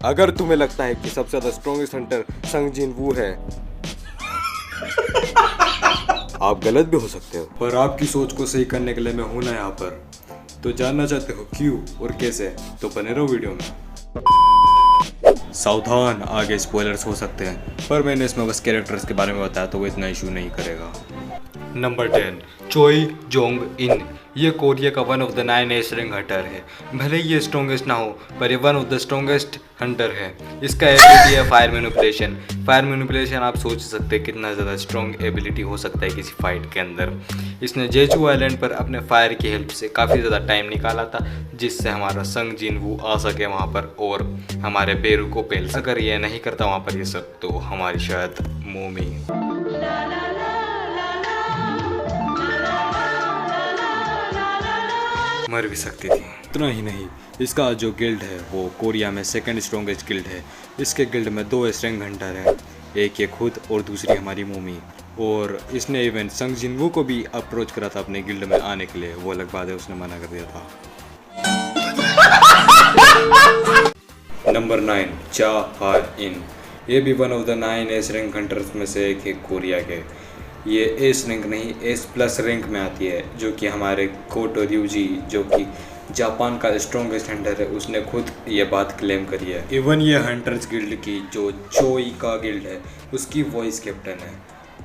अगर तुम्हें लगता है कि सबसे ज्यादा स्ट्रॉन्गेस्ट हंटर संग जिन वू है, आप गलत भी हो सकते हो, पर आपकी सोच को सही करने के लिए मैं हूं ना यहाँ पर। तो जानना चाहते हो क्यों और कैसे, तो बने रहो वीडियो में। सावधान, आगे स्पॉयलर्स हो सकते हैं, पर मैंने इसमें बस कैरेक्टर्स के बारे में बताया तो वो इतना इशू नहीं करेगा। नंबर 10, चोई जोंग इन। ये कोरिया का one of the 9 S rank Hunter है। भले ही ये स्ट्रॉन्गेस्ट ना हो, पर ये one of the strongest Hunter है। इसका एबिलिटी है फायर मैनिपुलेशन। फायर मैनिपुलेशन आप सोच सकते हैं कितना ज़्यादा स्ट्रॉन्ग एबिलिटी हो सकता है किसी फाइट के अंदर। इसने जेजू आइलैंड पर अपने फायर की हेल्प से काफ़ी ज़्यादा टाइम निकाला था, जिससे हमारा संग जिन वू आ सके वहाँ पर और हमारे बेरू को पेल। अगर ये नहीं करता वहाँ पर ये सब, तो हमारी शायद मोमी मर भी सकती थी। इतना ही नहीं, इसका जो गिल्ड है वो कोरिया में सेकंड स्ट्रॉन्गेस्ट गिल्ड है। इसके गिल्ड में 2 एस रैंक हंटर हैं, एक ये खुद और दूसरी हमारी मोमी। और इसने इवन संग जिनवू को भी अप्रोच करा था अपने गिल्ड में आने के लिए, वो अलग बात है उसने मना कर दिया था। नंबर 9, चा हा इन। ये भी one of the 9 S rank hunters में से एक है कोरिया के। ये एस रैंक नहीं, एस प्लस रैंक में आती है, जो कि हमारे कोटो ryuji, जो कि जापान का स्ट्रॉन्गेस्ट हंटर है, उसने खुद ये बात क्लेम करी है। इवन ये हंटर्स गिल्ड की जो चोई का गिल्ड है, उसकी वॉइस कैप्टन है।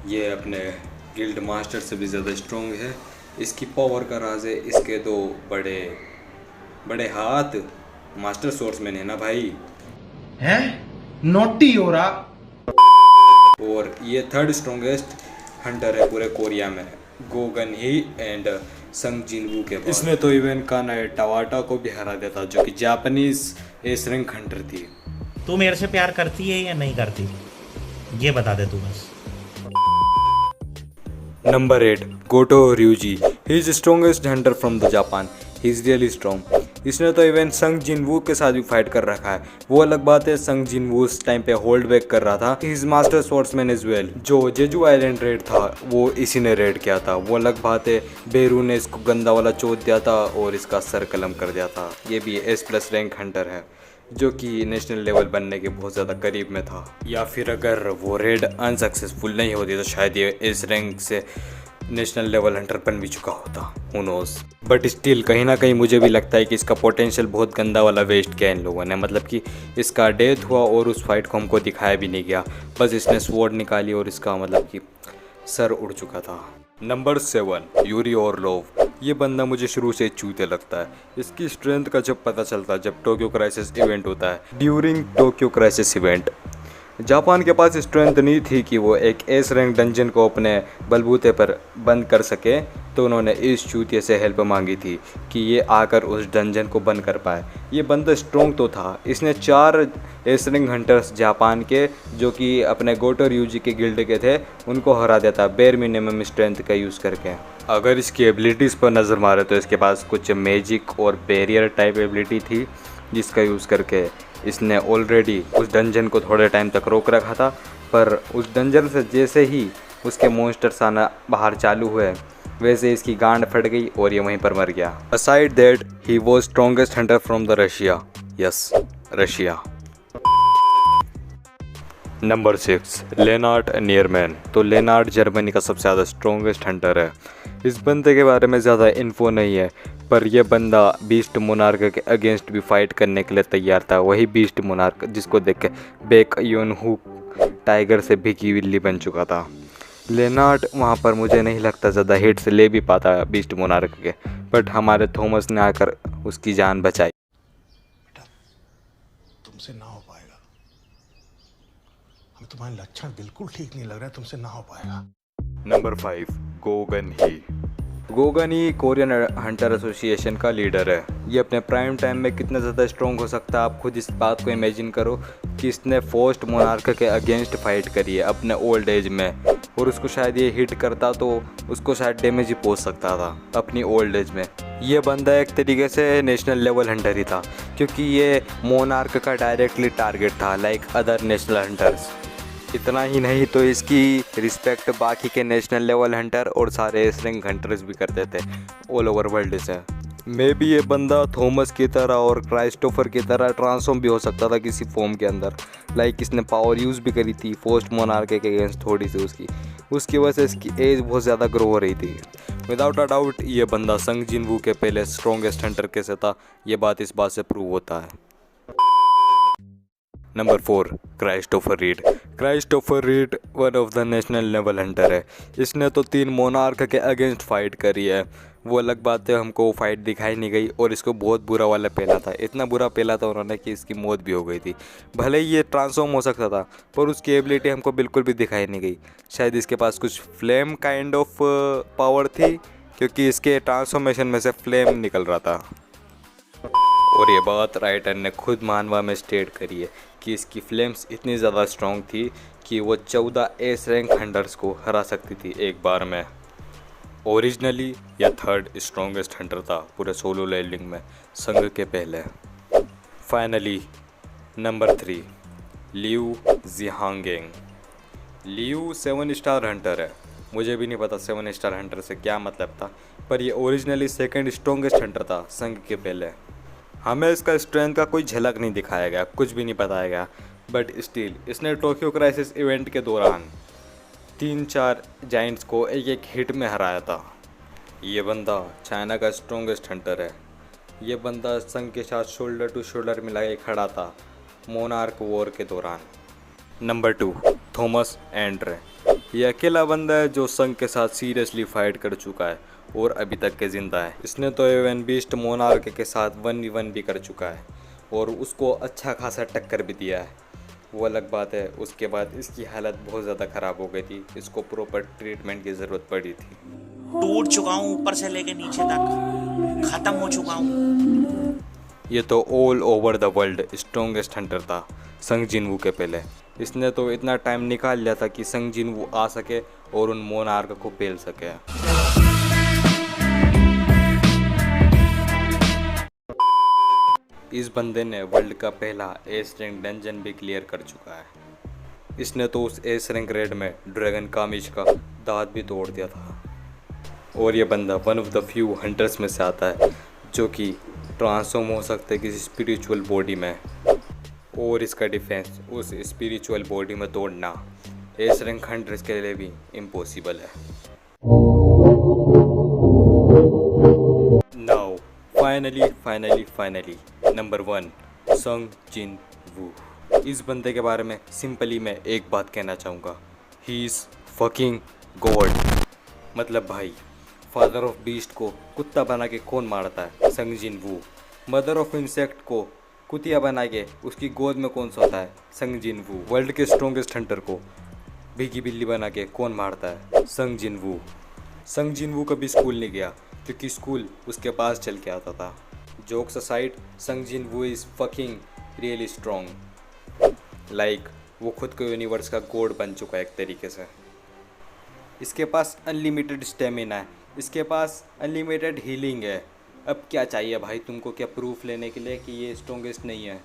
ये अपने गिल्ड मास्टर से भी ज़्यादा स्ट्रॉन्ग है। इसकी पावर का राज है इसके 2 बड़े बड़े हाथ। मास्टर सोर्समैन है ना भाई, हैं? नोटी हो रहा। और ये थर्ड स्ट्रॉन्गेस्ट हंटर है पूरे कोरिया में, गोगन ही एंड संग जिनवू के बाद। इसने तो इवन कानाए टावाटा को भी हरा दिया था, जो कि जापानीज एस रैंक हंटर थी। तू मेरे से प्यार करती है या नहीं करती, ये बता दे तू बस। Number 8, Goto ryuji। He is strongest hunter from the Japan. He is really strong. इसने तो इवन संग जिनवू के साथ भी फाइट कर रखा है। वो अलग बात है, संग जिनवू उस टाइम पे होल्ड बैक कर रहा था। His master swordsman is well. जो जेजू आइलैंड रेड था वो इसी ने रेड किया था। वो अलग बात है, बेरू ने इसको गंदा वाला चोट दिया था और इसका सर कलम कर दिया था। ये भी एस प्लस रैंक हंटर है, जो कि नेशनल लेवल बनने के बहुत ज़्यादा करीब में था। या फिर अगर वो रेड अनसक्सेसफुल नहीं होती तो शायद ये इस रैंक से नेशनल लेवल हंटर बन भी चुका होता, हू नोस। बट स्टिल कहीं ना कहीं मुझे भी लगता है कि इसका पोटेंशियल बहुत गंदा वाला वेस्ट किया इन लोगों ने। मतलब कि इसका डेथ हुआ और उस फाइट को हमको दिखाया भी नहीं गया, बस इसने स्वॉर्ड निकाली और इसका मतलब कि सर उड़ चुका था। Number 7, Yuri Orlov. ये बंदा मुझे शुरू से चूते लगता है। इसकी स्ट्रेंथ का जब पता चलता है जब टोक्यो क्राइसिस इवेंट होता है। During Tokyo crisis event Japan के पास स्ट्रेंथ नहीं थी कि वो एक एस रैंक डंजन को अपने बलबूते पर बंद कर सके, तो उन्होंने इस चूतिए से हेल्प मांगी थी कि ये आकर उस डंजन को बंद कर पाए। ये बंदा स्ट्रॉन्ग तो था, इसने 4 एस रैंक हंटर्स जापान के, जो कि अपने गोटो ryuji के गिल्ड के थे, उनको हरा दिया था बेर मिनिमम स्ट्रेंथ का यूज़ करके। अगर इसकी एबिलिटीज़ पर नज़र मारे तो इसके पास कुछ मैजिक और बैरियर टाइप एबिलिटी थी, जिसका यूज़ करके इसने ऑलरेडी उस डंजन को थोड़े टाइम तक रोक रखा था। पर उस डंजन से जैसे ही उसके मॉन्स्टर्स आना बाहर चालू हुए, वैसे इसकी गांड फट गई और ये वहीं पर मर गया। Aside that he was strongest hunter from the Russia. Yes, Russia. Number 6, Leonard Nierman. तो लेनार्ड जर्मनी का सबसे ज़्यादा स्ट्रॉन्गेस्ट हंटर है। इस बंदे के बारे में ज़्यादा इन्फो नहीं है, पर यह बंदा बीस्ट मोनार्क के अगेंस्ट भी फाइट करने के लिए तैयार था। वही बीस्ट मोनार्क जिसको देख के बेक योन हु टाइगर से भिगी बिल्ली बन चुका था। लेनार्ड वहाँ पर मुझे नहीं लगता ज़्यादा हिट्स ले भी पाता बीस्ट मोनार्क के, बट हमारे थॉमस ने आकर उसकी जान बचाई। तुमसे ना हो पाएगा, हमें तुम्हारे लक्षण बिल्कुल ठीक नहीं लग रहा है, तुमसे ना हो पाएगा। नंबर 5, गोगन ही। गोगन ही कोरियन हंटर एसोसिएशन का लीडर है। ये अपने प्राइम टाइम में कितना ज़्यादा स्ट्रॉन्ग हो सकता है, आप खुद इस बात को इमेजिन करो कि इसने फर्स्ट मोनार्क के अगेंस्ट फाइट करी है अपने ओल्ड एज में, और उसको शायद ये हिट करता तो उसको शायद डैमेज ही पहुंच सकता था अपनी ओल्ड एज में। ये बंदा एक तरीके से नेशनल लेवल हंटर ही था, क्योंकि ये मोनार्क का डायरेक्टली टारगेट था, लाइक अदर नेशनल हंटर्स। इतना ही नहीं तो इसकी रिस्पेक्ट बाकी के नेशनल लेवल हंटर और सारे एस रैंक हंटर्स भी करते थे ऑल ओवर वर्ल्ड से। मे बी ये बंदा थॉमस की तरह और क्राइस्टोफर की तरह ट्रांसफॉर्म भी हो सकता था किसी फॉर्म के अंदर। लाइक इसने पावर यूज़ भी करी थी फर्स्ट मोनार्क के अगेंस्ट थोड़ी सी उसकी वजह से इसकी एज बहुत ज़्यादा ग्रो हो रही थी। विदाउट अ डाउट ये बंदा संग जिनवू के पहले स्ट्रॉन्गेस्ट हंटर कैसे था, ये बात इस बात से प्रूव होता है। Number 4, Christopher Reed. Christopher Reed one of the national level hunter है। इसने तो 3 मोनार्क के अगेंस्ट फाइट करी है। वो अलग बात है, हमको वो फाइट दिखाई नहीं गई और इसको बहुत बुरा वाला पेला था। इतना बुरा पेला था उन्होंने कि इसकी मौत भी हो गई थी। भले ही ये ट्रांसफॉर्म हो सकता था पर उसकी एबिलिटी हमको बिल्कुल भी दिखाई नहीं गई। शायद इसके पास कुछ फ्लेम काइंड ऑफ पावर थी, क्योंकि इसके ट्रांसफॉर्मेशन में से फ्लेम निकल रहा था। और ये बात राइटर ने खुद मानवा में स्टेट करी है कि इसकी फ्लेम्स इतनी ज़्यादा स्ट्रॉन्ग थी कि वो 14 एस रैंक हंटर्स को हरा सकती थी एक बार में। ओरिजिनली यह 3rd स्ट्रॉन्गेस्ट हंटर था पूरे सोलो लेवलिंग में संग के पहले। Finally number 3, Liu Zhigang. Liu 7 star hunter है। मुझे भी नहीं पता 7 स्टार हंटर से क्या मतलब था, पर ये ओरिजिनली 2nd स्ट्रॉन्गेस्ट हंटर था संग के पहले। हमें इसका स्ट्रेंथ का कोई झलक नहीं दिखाया गया, कुछ भी नहीं बताया गया, बट स्टिल इसने टोक्यो क्राइसिस इवेंट के दौरान 3-4 जाइंट्स को एक हिट में हराया था। ये बंदा चाइना का स्ट्रॉन्गेस्ट हंटर है। ये बंदा संग के साथ शोल्डर टू शोल्डर मिला के खड़ा था मोनार्क वॉर के दौरान। Number 2, Thomas Andre. ये अकेला बंदा है जो संग के साथ सीरियसली फाइट कर चुका है और अभी तक के ज़िंदा है। इसने तो एवन बीस्ट मोनार्क के साथ 1v1 भी कर चुका है और उसको अच्छा खासा टक्कर भी दिया है। वो अलग बात है, उसके बाद इसकी हालत बहुत ज़्यादा ख़राब हो गई थी, इसको प्रॉपर ट्रीटमेंट की ज़रूरत पड़ी थी। टूट चुका हूँ ऊपर से लेके नीचे तक, खत्म हो चुका हूँ। ये तो all over the world strongest Hunter था संग जिनवू के पहले। इसने तो इतना टाइम निकाल लिया था कि संग जिनवू आ सके और उन मोनार्क को पेल सके। इस बंदे ने वर्ल्ड का पहला एस रैंक डंजन भी क्लियर कर चुका है। इसने तो उस एस रैंक रेड में ड्रैगन कामिश का दांत भी तोड़ दिया था। और ये बंदा one of the few hunters में से आता है जो कि ट्रांसफॉर्म हो सकते किसी स्पिरिचुअल बॉडी में, और इसका डिफेंस उस स्पिरिचुअल बॉडी में तोड़ना एस रैंक हंटर्स के लिए भी इम्पॉसिबल है। नाउ फाइनली नंबर 1, संग जिन वू। इस बंदे के बारे में सिंपली मैं एक बात कहना चाहूँगा, ही इज़ फकिंग गॉड। मतलब भाई, फादर ऑफ बीस्ट को कुत्ता बना के कौन मारता है? संग Jin Wu. Mother of insect को कुतिया बना के उसकी गोद में कौन सोता है? संग जिन वू। वर्ल्ड के स्ट्रॉन्गेस्ट हंटर को भीगी बिल्ली बना के कौन मारता है? संग जिन वू। संग जिन वू कभी स्कूल नहीं गया क्योंकि स्कूल उसके पास चल के आता था। Jokes aside, Sung Jin Woo is fucking really strong. Like वो खुद को यूनिवर्स का गॉड बन चुका है एक तरीके से। इसके पास अनलिमिटेड स्टेमिना है, इसके पास अनलिमिटेड हीलिंग है। अब क्या चाहिए भाई तुमको, क्या प्रूफ लेने के लिए कि ये स्ट्रॉन्गेस्ट नहीं है?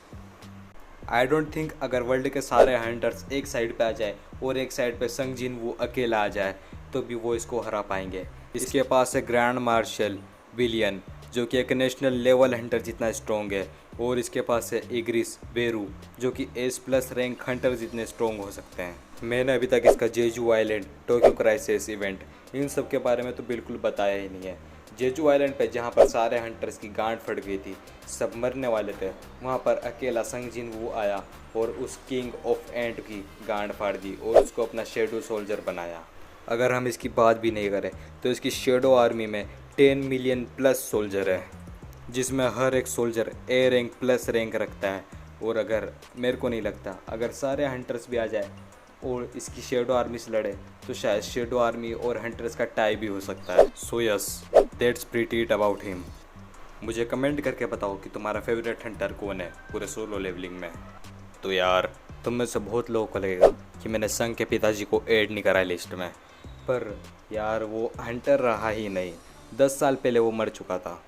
आई डोंट थिंक अगर वर्ल्ड के सारे हंटर्स एक साइड पे आ जाए और एक साइड पे संग जिन वू अकेला आ जाए तो भी वो इसको हरा पाएंगे। इसके पास है ग्रैंड मार्शल विलियन जो कि एक नेशनल लेवल हंटर जितना स्ट्रॉन्ग है, और इसके पास है इग्रिस बेरू जो कि S+ रैंक हंटर जितने स्ट्रॉन्ग हो सकते हैं। मैंने अभी तक इसका Jeju island, Tokyo crisis event, इन सब के बारे में तो बिल्कुल बताया ही नहीं है। जेजू आइलैंड पे जहाँ पर सारे हंटर्स की गांड फट गई थी, सब मरने वाले थे, वहाँ पर अकेला संग जिन वू आया और उस किंग ऑफ एंट की गांड फाड़ दी और उसको अपना शेडो सोल्जर बनाया। अगर हम इसकी बात भी नहीं करें तो इसकी शेडो आर्मी में 10 मिलियन प्लस सोल्जर है, जिसमें हर एक soldier A rank plus rank रखता है। और अगर मेरे को नहीं लगता अगर सारे हंटर्स भी आ जाए और इसकी शेडो आर्मी से लड़े तो शायद शेडो आर्मी और हंटर्स का टाई भी हो सकता है। So yes, that's pretty it about him. मुझे कमेंट करके बताओ कि तुम्हारा फेवरेट हंटर कौन है पूरे सोलो लेवलिंग में। तो यार तुम में से बहुत लोगों को लगेगा कि मैंने संग के पिताजी को ऐड नहीं करा लिस्ट में, पर यार वो हंटर रहा ही नहीं। 10 साल पहले वो मर चुका था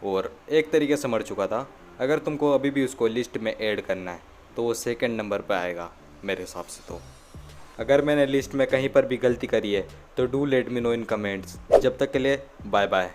और एक तरीके से मर चुका था। अगर तुमको अभी भी उसको लिस्ट में ऐड करना है तो वो 2nd नंबर पर आएगा मेरे हिसाब से। तो अगर मैंने लिस्ट में कहीं पर भी गलती करी है तो do let me know in comments. जब तक के लिए बाय बाय।